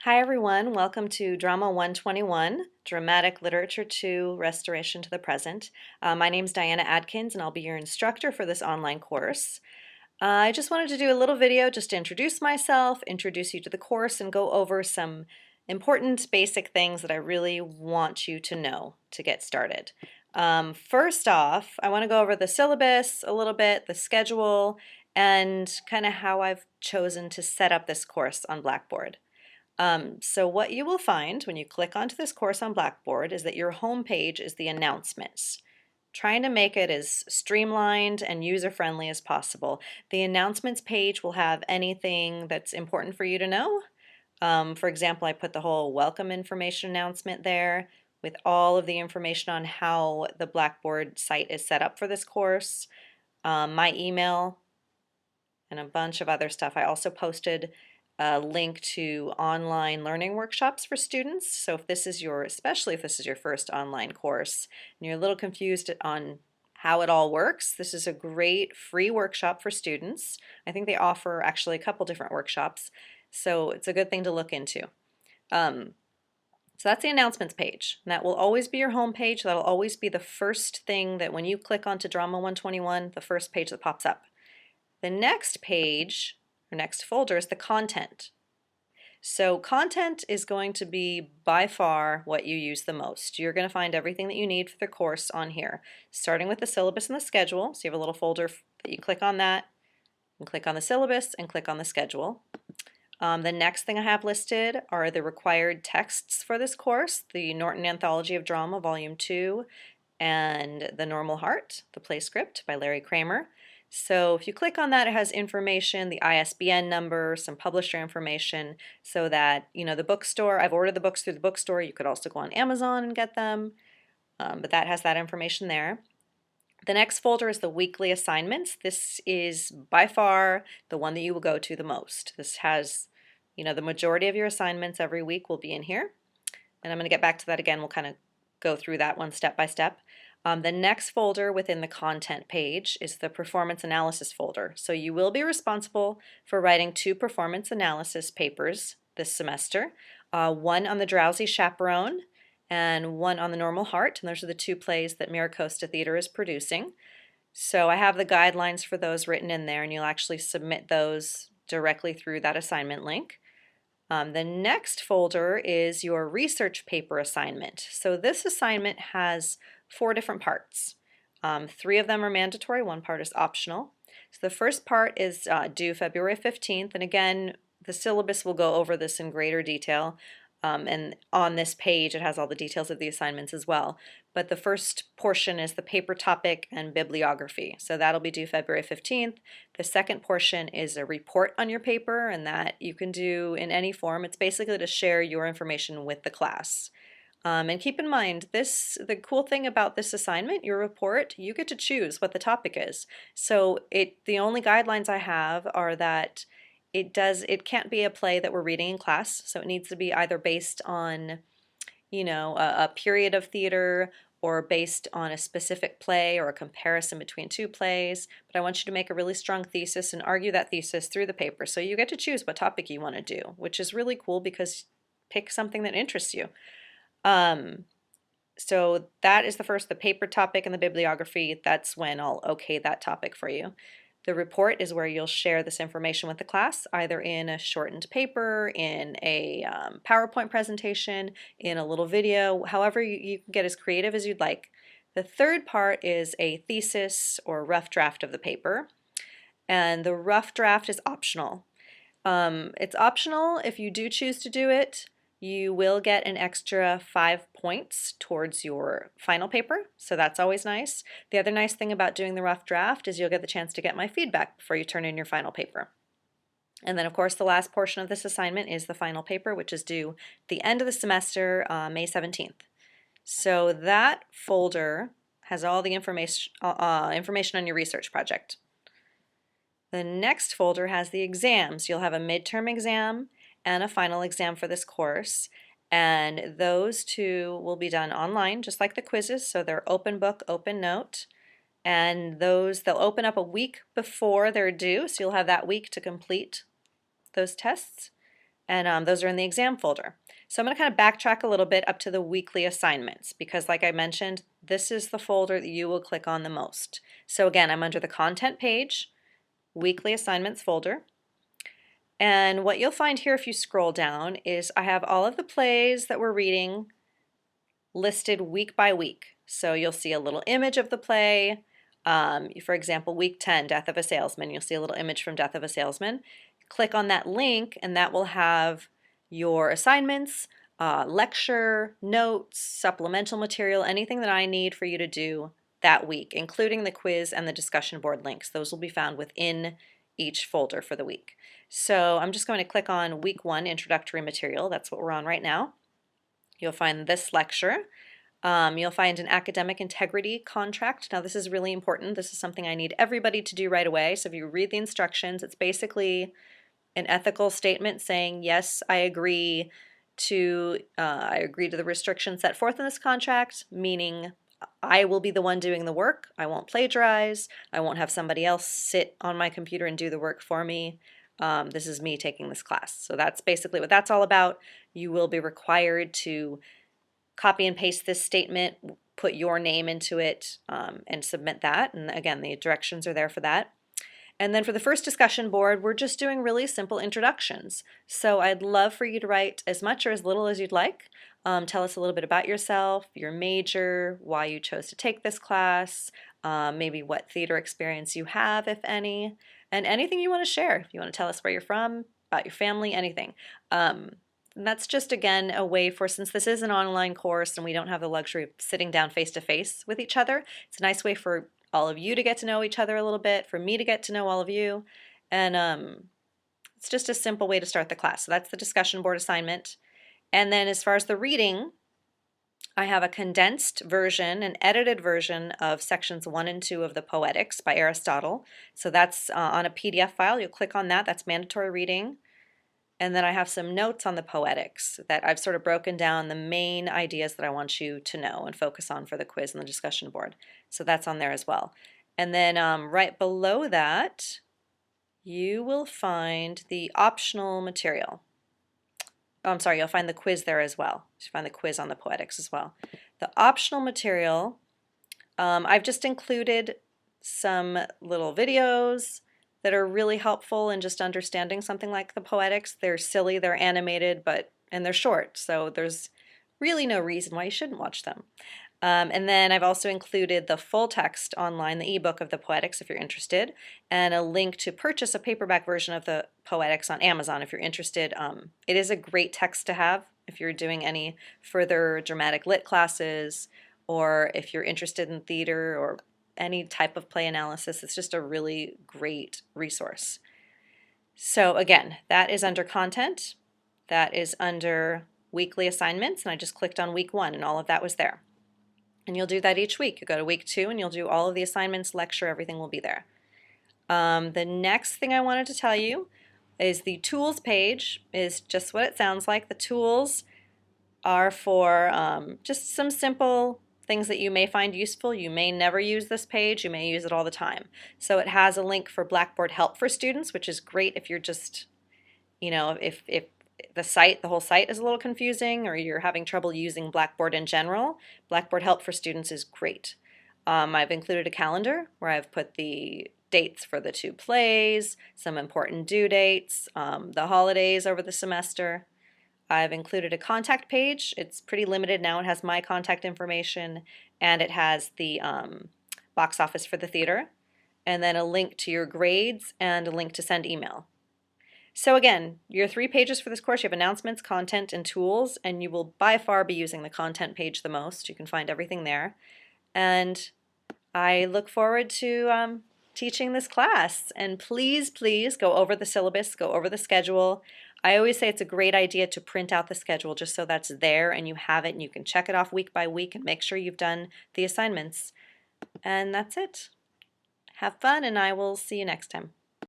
Hi everyone, welcome to Drama 121, Dramatic Literature 2, Restoration to the Present. My name's Diana Adkins and I'll be your instructor for this online course. I just wanted to do a little video just to introduce myself, introduce you to the course, and go over some important basic things that I really want you to know to get started. First off, I want to go over the syllabus a little bit, the schedule, and kind of how I've chosen to set up this course on Blackboard. So what you will find when you click onto this course on Blackboard is that your home page is the announcements. Trying to make it as streamlined and user-friendly as possible. The announcements page will have anything that's important for you to know. For example, I put the whole welcome information announcement there with all of the information on how the Blackboard site is set up for this course, my email, and a bunch of other stuff. I also posted a link to online learning workshops for students. So if this is especially if this is your first online course and you're a little confused on how it all works, this is a great free workshop for students. I think they offer actually a couple different workshops, so it's a good thing to look into. So that's the announcements page, and that will always be your home page. That'll always be the first thing that when you click onto Drama 121, the first page that pops up. The next page, or next folder, is the content. So content is going to be by far what you use the most. You're going to find everything that you need for the course on here, starting with the syllabus and the schedule. So you have a little folder that you click on that, and click on the syllabus, and click on the schedule. The next thing I have listed are the required texts for this course, the Norton Anthology of Drama, Volume 2, and The Normal Heart, the play script by Larry Kramer. So if you click on that, it has information, the ISBN number, some publisher information, so that, the bookstore, I've ordered the books through the bookstore. You could also go on Amazon and get them, but that has that information there. The next folder is the weekly assignments. This is by far the one that you will go to the most. This has, the majority of your assignments every week will be in here. And I'm going to get back to that again. We'll kind of go through that one step by step. The next folder within the content page is the performance analysis folder. So you will be responsible for writing 2 performance analysis papers this semester, one on the Drowsy Chaperone and one on the Normal Heart, and those are the 2 plays that MiraCosta Theater is producing. So I have the guidelines for those written in there, and you'll actually submit those directly through that assignment link. The next folder is your research paper assignment. So this assignment has 4 different parts. 3 of them are mandatory, 1 part is optional. So the first part is due February 15th, and again, the syllabus will go over this in greater detail, and on this page it has all the details of the assignments as well. But the first portion is the paper topic and bibliography, so that'll be due February 15th. The second portion is a report on your paper, and that you can do in any form. It's basically to share your information with the class. And keep in mind, the cool thing about this assignment, your report, you get to choose what the topic is. So the only guidelines I have are that it can't be a play that we're reading in class, so it needs to be either based on, a period of theater or based on a specific play or a comparison between 2 plays. But I want you to make a really strong thesis and argue that thesis through the paper. So you get to choose what topic you want to do, which is really cool because pick something that interests you. So that is the paper topic and the bibliography. That's when I'll okay that topic for you. The report is where you'll share this information with the class, either in a shortened paper, in a PowerPoint presentation, in a little video, however you can get as creative as you'd like. The third part is a thesis or rough draft of the paper, and the rough draft is optional. It's optional if you do choose to do it. You will get an extra 5 points towards your final paper, so that's always nice. The other nice thing about doing the rough draft is you'll get the chance to get my feedback before you turn in your final paper. And then, of course, the last portion of this assignment is the final paper, which is due the end of the semester, May 17th. So that folder has all the information on your research project. The next folder has the exams. You'll have a midterm exam and a final exam for this course, and those 2 will be done online, just like the quizzes, so they're open book, open note, and they'll open up a week before they're due, so you'll have that week to complete those tests. and those are in the exam folder. So I'm going to kind of backtrack a little bit up to the weekly assignments because like I mentioned, this is the folder that you will click on the most. So again, I'm under the content page, weekly assignments folder. And what you'll find here if you scroll down is I have all of the plays that we're reading listed week by week. So you'll see a little image of the play. For example, week 10, Death of a Salesman. You'll see a little image from Death of a Salesman. Click on that link and that will have your assignments, lecture, notes, supplemental material, anything that I need for you to do that week, including the quiz and the discussion board links. Those will be found within each folder for the week. So I'm just going to click on week 1, introductory material. That's what we're on right now. You'll find this lecture. You'll find an academic integrity contract. Now this is really important. This is something I need everybody to do right away. So if you read the instructions, it's basically an ethical statement saying, yes, I agree to the restrictions set forth in this contract, meaning I will be the one doing the work. I won't plagiarize. I won't have somebody else sit on my computer and do the work for me. This is me taking this class. So that's basically what that's all about. You will be required to copy and paste this statement, put your name into it, and submit that. And again, the directions are there for that. And then for the first discussion board, we're just doing really simple introductions. So I'd love for you to write as much or as little as you'd like. Tell us a little bit about yourself, your major, why you chose to take this class, maybe what theater experience you have, if any, and anything you want to share. If you want to tell us where you're from, about your family, anything. And that's just, again, a way for, since this is an online course and we don't have the luxury of sitting down face to face with each other, it's a nice way for all of you to get to know each other a little bit, for me to get to know all of you, and it's just a simple way to start the class. So that's the discussion board assignment. And then as far as the reading, I have a condensed version, an edited version of sections 1 and 2 of the Poetics by Aristotle. So that's on a PDF file. You'll click on that. That's mandatory reading. And then I have some notes on the Poetics that I've sort of broken down the main ideas that I want you to know and focus on for the quiz and the discussion board. So that's on there as well. And then right below that, you will find the optional material. Oh, I'm sorry, you'll find the quiz there as well. You'll find the quiz on the Poetics as well. The optional material, I've just included some little videos that are really helpful in just understanding something like the Poetics. They're silly, they're animated, and they're short, so there's really no reason why you shouldn't watch them. And then I've also included the full text online, the ebook of the Poetics if you're interested, and a link to purchase a paperback version of the Poetics on Amazon if you're interested. It is a great text to have if you're doing any further dramatic lit classes, or if you're interested in theater or any type of play analysis. It's just a really great resource. So again, that is under content, that is under weekly assignments, and I just clicked on week 1 and all of that was there. And you'll do that each week. You go to week 2 and you'll do all of the assignments, lecture, everything will be there. The next thing I wanted to tell you is the tools page is just what it sounds like. The tools are for just some simple things that you may find useful. You may never use this page, you may use it all the time. So it has a link for Blackboard help for students, which is great if you're just, if the whole site is a little confusing or you're having trouble using Blackboard in general. Blackboard help for students is great. I've included a calendar where I've put the dates for the 2 plays, some important due dates, the holidays over the semester. I've included a contact page. It's pretty limited now. It has my contact information and it has the box office for the theater, and then a link to your grades and a link to send email. So again, your 3 pages for this course, you have announcements, content, and tools, and you will by far be using the content page the most. You can find everything there. And I look forward to teaching this class. And please, please go over the syllabus, go over the schedule. I always say it's a great idea to print out the schedule just so that's there and you have it and you can check it off week by week and make sure you've done the assignments. And that's it. Have fun, and I will see you next time.